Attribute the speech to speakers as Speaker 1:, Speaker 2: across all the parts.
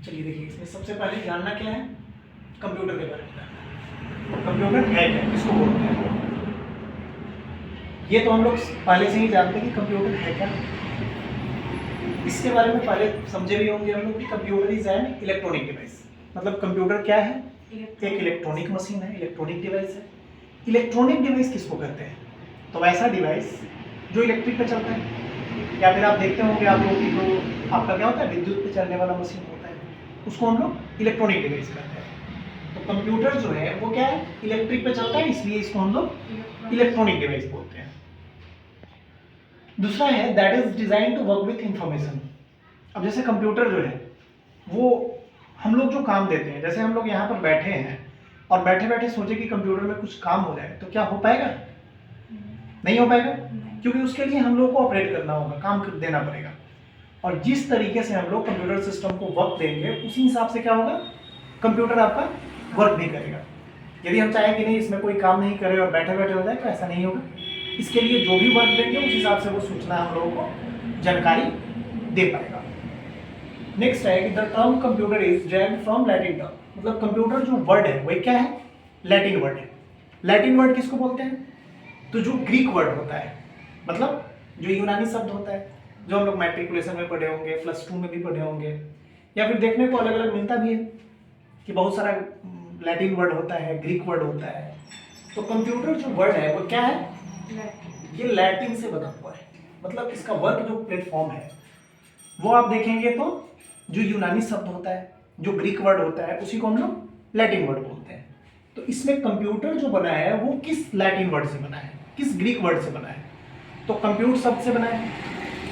Speaker 1: चलिए देखिए, इसमें सबसे पहले जानना क्या है, कंप्यूटर के बारे में जानना है। कंप्यूटर है क्या, किसको बोलते हैं? ये तो हम लोग पहले से ही जानते हैं कि कंप्यूटर है क्या। इसके बारे में पहले समझे भी होंगे हम लोग कि computer is an electronic device. मतलब कंप्यूटर क्या है? एक इलेक्ट्रॉनिक मशीन है, इलेक्ट्रॉनिक डिवाइस है। इलेक्ट्रॉनिक डिवाइस किसको कहते हैं? तो वैसा डिवाइस जो इलेक्ट्रिक पे चलता है, या फिर आप देखते होंगे आप लोग की जो आपका क्या होता है, विद्युत पे चलने वाला मशीन होता है, उसको हम लोग इलेक्ट्रॉनिक डिवाइस कहते हैं। तो कंप्यूटर जो है वो क्या है, इलेक्ट्रिक पे चलता है, इसलिए इसको हम लोग इलेक्ट्रॉनिक डिवाइस बोलते हैं। दूसरा है that is design to work with information. अब जैसे कंप्यूटर जो है वो हम लोग जो काम देते हैं, जैसे हम लोग यहाँ पर बैठे हैं और बैठे बैठे सोचे कि कंप्यूटर में कुछ काम हो जाए, तो क्या हो पाएगा? नहीं हो पाएगा, क्योंकि उसके लिए हम लोग को ऑपरेट करना होगा, काम देना पड़ेगा। और जिस तरीके से हम लोग कंप्यूटर सिस्टम को वर्क देंगे उसी हिसाब से क्या होगा, कंप्यूटर आपका वर्क भी करेगा। यदि हम चाहें कि नहीं इसमें कोई काम नहीं करे और बैठे बैठे हो जाए, तो ऐसा नहीं होगा। इसके लिए जो भी वर्क देंगे उस हिसाब से वो सूचना हम लोगों को जानकारी दे पाएगा। नेक्स्ट है कि the term computer is derived from Latin term. मतलब कंप्यूटर जो वर्ड है वही क्या है, लैटिन वर्ड है। लैटिन वर्ड किसको बोलते हैं? तो जो ग्रीक वर्ड होता है, मतलब जो यूनानी शब्द होता है, जो हम लोग मैट्रिकुलेशन में पढ़े होंगे, +2 में भी पढ़े होंगे, या फिर देखने को अलग अलग मिलता भी है कि बहुत सारा लैटिन वर्ड होता है, ग्रीक वर्ड होता है। तो कंप्यूटर जो वर्ड है वो क्या है, ये लैटिन से बना हुआ है। मतलब इसका वर्क जो प्लेटफॉर्म है वो आप देखेंगे तो जो यूनानी शब्द होता है, जो ग्रीक वर्ड होता है, उसी को हम लोग लैटिन वर्ड बोलते हैं। तो इसमें कंप्यूटर जो बना है वो किस लैटिन वर्ड से बना है, किस ग्रीक वर्ड से बना है? तो कंप्यूट शब्द से बना है,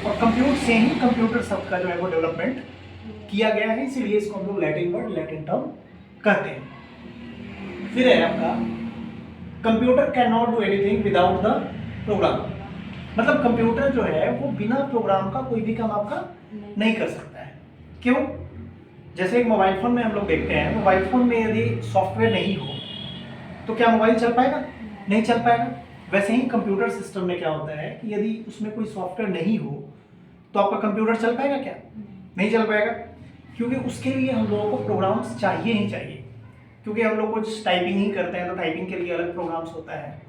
Speaker 1: और कंप्यूट से ही कंप्यूटर शब्द का जो है वो डेवलपमेंट किया गया है, इसीलिए इसको हम लोग लैटिन वर्ड, लैटिन टर्म कहते हैं। फिर है आपका computer can not do anything without the program. मतलब कंप्यूटर जो है वो बिना प्रोग्राम का कोई भी काम आपका नहीं कर सकता है। क्यों? जैसे एक मोबाइल फोन में हम लोग देखते हैं, मोबाइल फोन में यदि सॉफ्टवेयर नहीं हो तो क्या मोबाइल चल पाएगा? नहीं चल पाएगा। वैसे ही कंप्यूटर सिस्टम में क्या होता है कि यदि उसमें कोई सॉफ्टवेयर नहीं हो तो आपका कंप्यूटर चल पाएगा क्या? नहीं चल पाएगा, क्योंकि उसके लिए हम लोगों को प्रोग्राम्स चाहिए ही चाहिए। क्योंकि हम लोग कुछ टाइपिंग ही करते हैं तो टाइपिंग के लिए अलग प्रोग्राम्स होता है,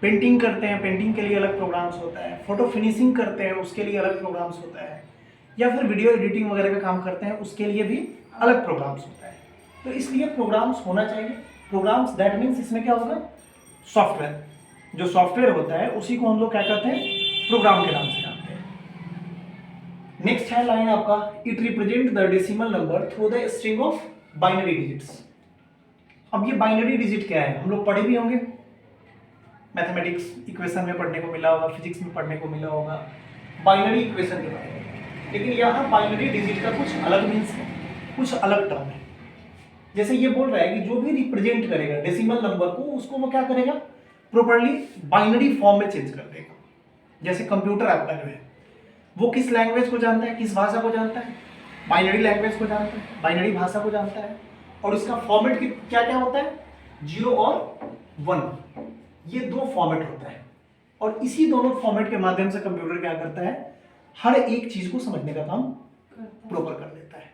Speaker 1: पेंटिंग करते हैं पेंटिंग के लिए अलग प्रोग्राम्स होता है, फोटो फिनिशिंग करते हैं उसके लिए अलग प्रोग्राम्स होता है, या फिर वीडियो एडिटिंग वगैरह का काम करते हैं उसके लिए भी अलग प्रोग्राम्स होता है। तो इसलिए प्रोग्राम्स होना चाहिए। प्रोग्राम्स दैट मीन्स इसमें क्या होगा, सॉफ्टवेयर। जो सॉफ्टवेयर होता है उसी को हम लोग क्या कहते हैं, प्रोग्राम के नाम से जानते हैं। नेक्स्ट है लाइन आपका, it represent the decimal number through the string of binary digits. अब ये बाइनरी डिजिट क्या है, हम लोग पढ़े भी होंगे, मैथमेटिक्स इक्वेशन में पढ़ने को मिला होगा, फिजिक्स में पढ़ने को मिला होगा बाइनरी इक्वेशन के बारे में। लेकिन यहाँ बाइनरी डिजिट का कुछ अलग मीन्स है, कुछ अलग टर्म है। जैसे ये बोल रहा है कि जो भी रिप्रेजेंट करेगा डेसिमल नंबर को, उसको वो क्या करेगा, प्रॉपर्ली बाइनरी फॉर्म में चेंज कर देगा। जैसे कंप्यूटर आपका जो है वो किस लैंग्वेज को जानता है, किस भाषा को जानता है, बाइनरी लैंग्वेज को जानता है, बाइनरी भाषा को जानता है। और इसका फॉर्मेट क्या क्या होता है, 0 और 1, ये 2 फॉर्मेट होता है। और इसी दोनों फॉर्मेट के माध्यम से कंप्यूटर क्या करता है, हर एक चीज को समझने का काम प्रॉपर कर देता है।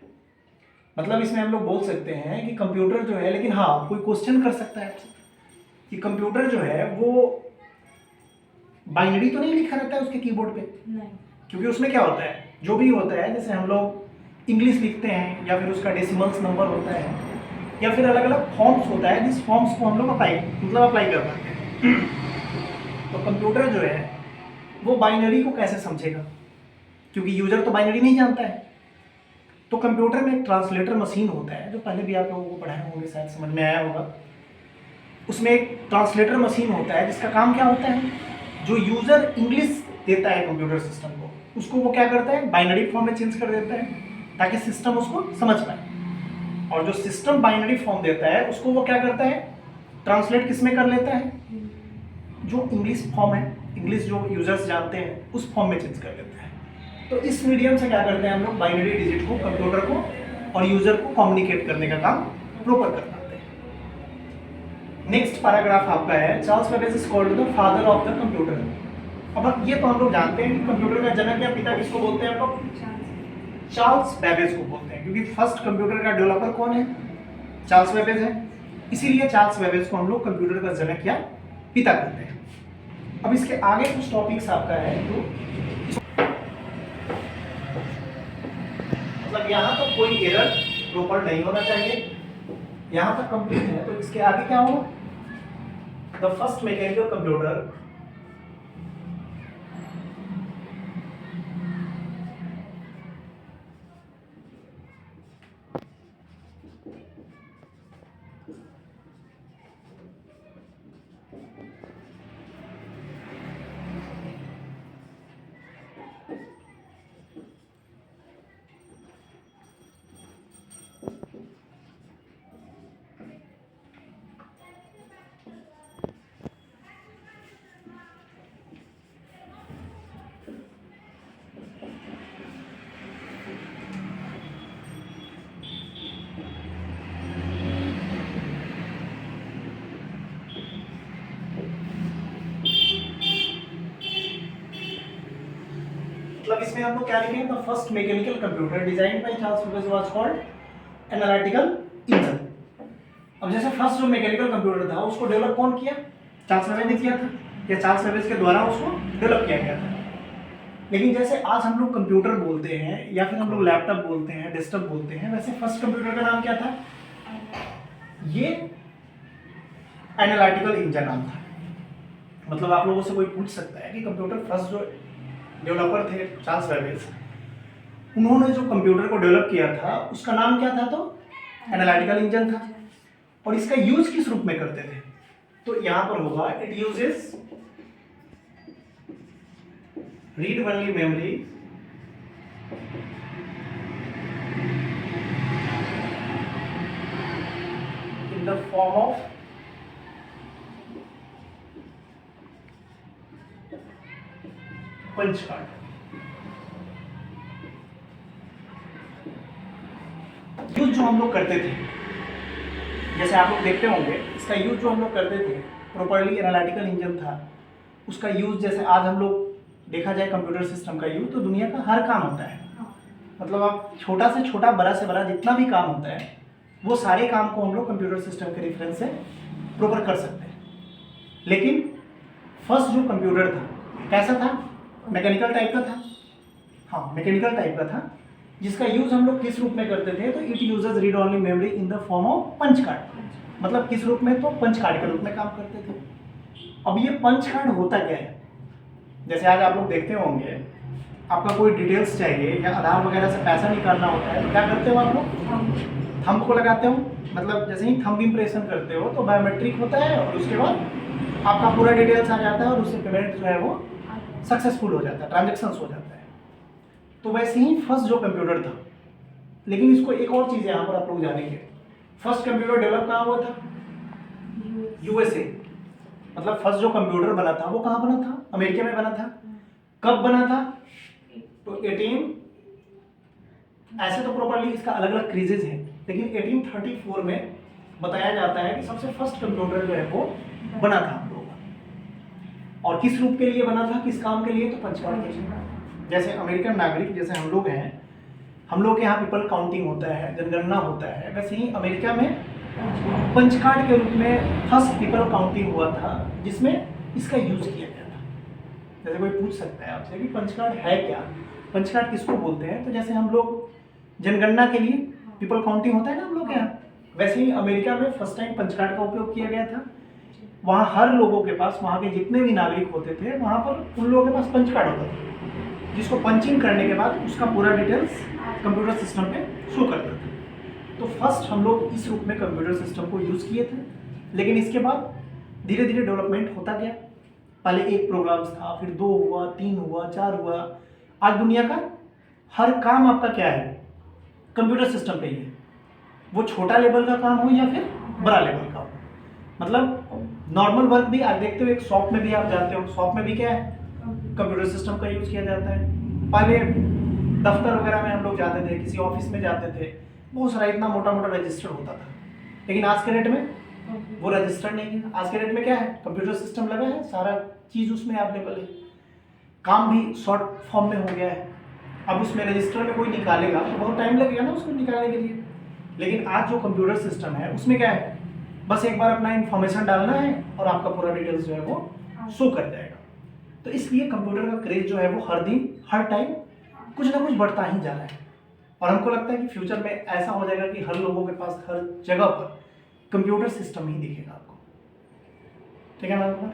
Speaker 1: मतलब इसमें हम लोग बोल सकते हैं कि कंप्यूटर जो है, लेकिन हाँ कोई क्वेश्चन कर सकता है कि कंप्यूटर जो है वो बाइनरी तो नहीं लिखा रहता है उसके कीबोर्ड पे नहीं। क्योंकि उसमें क्या होता है, जो भी होता है, जैसे हम लोग इंग्लिश लिखते हैं या फिर उसका डेसिमल्स नंबर होता है या फिर अलग अलग फॉर्म्स होता है, जिस फॉर्म्स को हम लोग अप्लाई कर पाते हैं। तो कंप्यूटर जो है वो बाइनरी को कैसे समझेगा, क्योंकि यूजर तो बाइनरी नहीं जानता है। तो कंप्यूटर में एक ट्रांसलेटर मशीन होता है, जो पहले भी आप लोगों को पढ़ाए होंगे, शायद समझ में आया होगा। उसमें एक ट्रांसलेटर मशीन होता है जिसका काम क्या होता है, जो यूजर इंग्लिश देता है कंप्यूटर सिस्टम को, उसको वो क्या करता है, बाइनरी फॉर्म में चेंज कर देता है ताकि सिस्टम उसको समझ पाए। और जो सिस्टम बाइनरी फॉर्म देता है उसको वो क्या करता है, ट्रांसलेट किस में कर लेता है, जो इंग्लिश फॉर्म है, इंग्लिश जो यूजर्स जानते हैं उस फॉर्म में चेंज कर लेता है। तो इस मीडियम से क्या करते हैं हम लोग, बाइनरी डिजिट को, कंप्यूटर को और यूजर को कम्युनिकेट करने का काम प्रॉपर कर पाते हैं। नेक्स्ट पैराग्राफ आपका है, Charles Babbage is called the father of the computer. अब ये तो हम लोग जानते हैं कि कंप्यूटर का जनक या पिता किसको बोलते हैं हम लोग, चार्ल्स बेबेज को बोलते हैं, क्योंकि फर्स्ट कंप्यूटर का डेवलपर कौन है? चार्ल्स बेबेज है। इसीलिए चार्ल्स बेबेज को हम लोग कंप्यूटर का जनक या पिता कहते हैं। अब इसके आगे कुछ टॉपिक्स आपका है तो मतलब यहाँ तो कोई एरर प्रॉपर नहीं होना चाहिए, यहाँ तक कंप्लीट है। तो इसके आगे क्या होगा? द फर्स्ट मैकेनिकल कंप्यूटर मतलब इसमें हम लोग क्या लिखेंगे? The first mechanical computer design by Charles Babbage was called analytical engine. अब जैसे फर्स्ट जो मैकेनिकल कंप्यूटर था उसको डेवलप कौन किया? चार्ल्स बेबेज ने किया था, या चार्ल्स बेबेज के द्वारा उसको डेवलप किया गया था। लेकिन जैसे आज हम लोग कंप्यूटर बोलते हैं या फिर हम लोग लैपटॉप बोलते हैं, डेस्कटॉप बोलते हैं, वैसे फर्स्ट कंप्यूटर का नाम क्या था? ये एनालिटिकल इंजन नाम था। मतलब आप लोगों से कोई पूछ सकता है कि कंप्यूटर फर्स्ट जो डेवलपर थे चार्ल्स बेबेज, उन्होंने जो कंप्यूटर को डेवलप किया था उसका नाम क्या था? तो एनालिटिकल इंजन था। और इसका यूज किस रूप में करते थे? तो यहां पर होगा it uses read only memory in the form of punch card. Use जो हम लोग करते थे, जैसे आप लोग देखते होंगे, इसका यूज जो हम लोग करते थे प्रॉपर्ली एनालिटिकल इंजन था। उसका यूज जैसे आज हम लोग देखा जाए कंप्यूटर सिस्टम का यूज तो दुनिया का हर काम होता है। मतलब आप छोटा से छोटा, बड़ा से बड़ा जितना भी काम होता है वो सारे काम को हम लोग कंप्यूटर सिस्टम के रेफरेंस से प्रॉपर कर सकते हैं। लेकिन फर्स्ट जो कंप्यूटर था कैसा था? मैकेनिकल टाइप का था। हाँ, मैकेनिकल टाइप का था, जिसका यूज हम लोग किस रूप में करते थे? तो it uses read only memory in the form of punch card. मतलब किस रूप में? तो पंच कार्ड के रूप में काम करते थे। अब ये पंच कार्ड होता क्या है? जैसे आज आप लोग देखते होंगे, आपका कोई डिटेल्स चाहिए या आधार वगैरह से पैसा निकालना होता है तो क्या करते हो आप लोग? थंब को लगाते हो। मतलब जैसे ही थंब इम्प्रेशन करते हो तो बायोमेट्रिक होता है और उसके बाद आपका पूरा डिटेल्स आ जाता है और उससे पेमेंट जो है वो सक्सेसफुल हो जाता है, ट्रांजेक्शन्स हो जाता है। तो वैसे ही फर्स्ट जो कंप्यूटर था, लेकिन इसको एक और चीज़ यहाँ पर आप लोग जानेंगे, फर्स्ट कंप्यूटर डेवलप कहाँ हुआ था? यूएसए। मतलब फर्स्ट जो कंप्यूटर बना था वो कहाँ बना था? अमेरिका में बना था। कब बना था? तो 18, ऐसे तो प्रॉपर्ली इसका अलग अलग क्रीजेज हैं, लेकिन 1834 में बताया जाता है कि सबसे फर्स्ट कंप्यूटर जो है वो बना था हम लोग का। और किस रूप के लिए बना था? किस काम के लिए? तो पंच कार्ड के लिए। जैसे अमेरिकन नागरिक जैसे हम लोग हैं, हम लोग के यहाँ पीपल काउंटिंग होता है, जनगणना होता है, वैसे ही अमेरिका में पंच कार्ड के रूप में फर्स्ट पीपल काउंटिंग हुआ था, जिसमें इसका यूज किया गया था। जैसे कोई पूछ सकता है आपसे कि पंच कार्ड है क्या, पंच कार्ड किसको बोलते हैं? तो जैसे हम लोग जनगणना के लिए पीपल काउंटिंग होता है ना हम लोग के यहाँ, वैसे ही अमेरिका में फर्स्ट टाइम पंच कार्ड का उपयोग किया गया था। वहाँ हर लोगों के पास, वहाँ के जितने भी नागरिक होते थे, वहाँ पर उन लोगों के पास पंच कार्ड होता था, जिसको पंचिंग करने के बाद उसका पूरा डिटेल्स कंप्यूटर सिस्टम पे शो करता था। तो फर्स्ट हम लोग इस रूप में कंप्यूटर सिस्टम को यूज़ किए थे। लेकिन इसके बाद धीरे धीरे डेवलपमेंट होता गया। पहले एक प्रोग्राम्स था, फिर 2 हुआ, 3 हुआ, 4 हुआ। आज दुनिया का हर काम आपका क्या है? कंप्यूटर सिस्टम पे ही है। वो छोटा लेवल का काम हो या फिर बड़ा लेवल का हो। मतलब नॉर्मल वर्क भी आप देखते हो, एक शॉप में भी आप जाते हो, शॉप में भी क्या है? कंप्यूटर सिस्टम का यूज़ किया जाता है। पहले दफ्तर वगैरह में हम लोग जाते थे, किसी ऑफिस में जाते थे, बहुत सारा इतना मोटा मोटा रजिस्टर होता था। लेकिन आज के डेट में वो रजिस्टर नहीं है। आज के डेट में क्या है? कंप्यूटर सिस्टम लगा है, सारा चीज़ उसमें अवेलेबल है, काम भी शॉर्ट फॉर्म में हो गया है। अब उसमें रजिस्टर में कोई निकालेगा तो बहुत टाइम लगेगा ना उसको निकालने के लिए। लेकिन आज जो कंप्यूटर सिस्टम है उसमें क्या है, बस एक बार अपना इन्फॉर्मेशन डालना है और आपका पूरा डिटेल्स जो है वो शो कर जाएगा। तो इसलिए कंप्यूटर का क्रेज जो है वो हर दिन हर टाइम कुछ ना कुछ बढ़ता ही जा रहा है। और हमको लगता है कि फ्यूचर में ऐसा हो जाएगा कि हर लोगों के पास हर जगह पर कंप्यूटर सिस्टम ही दिखेगा आपको। ठीक है मैम?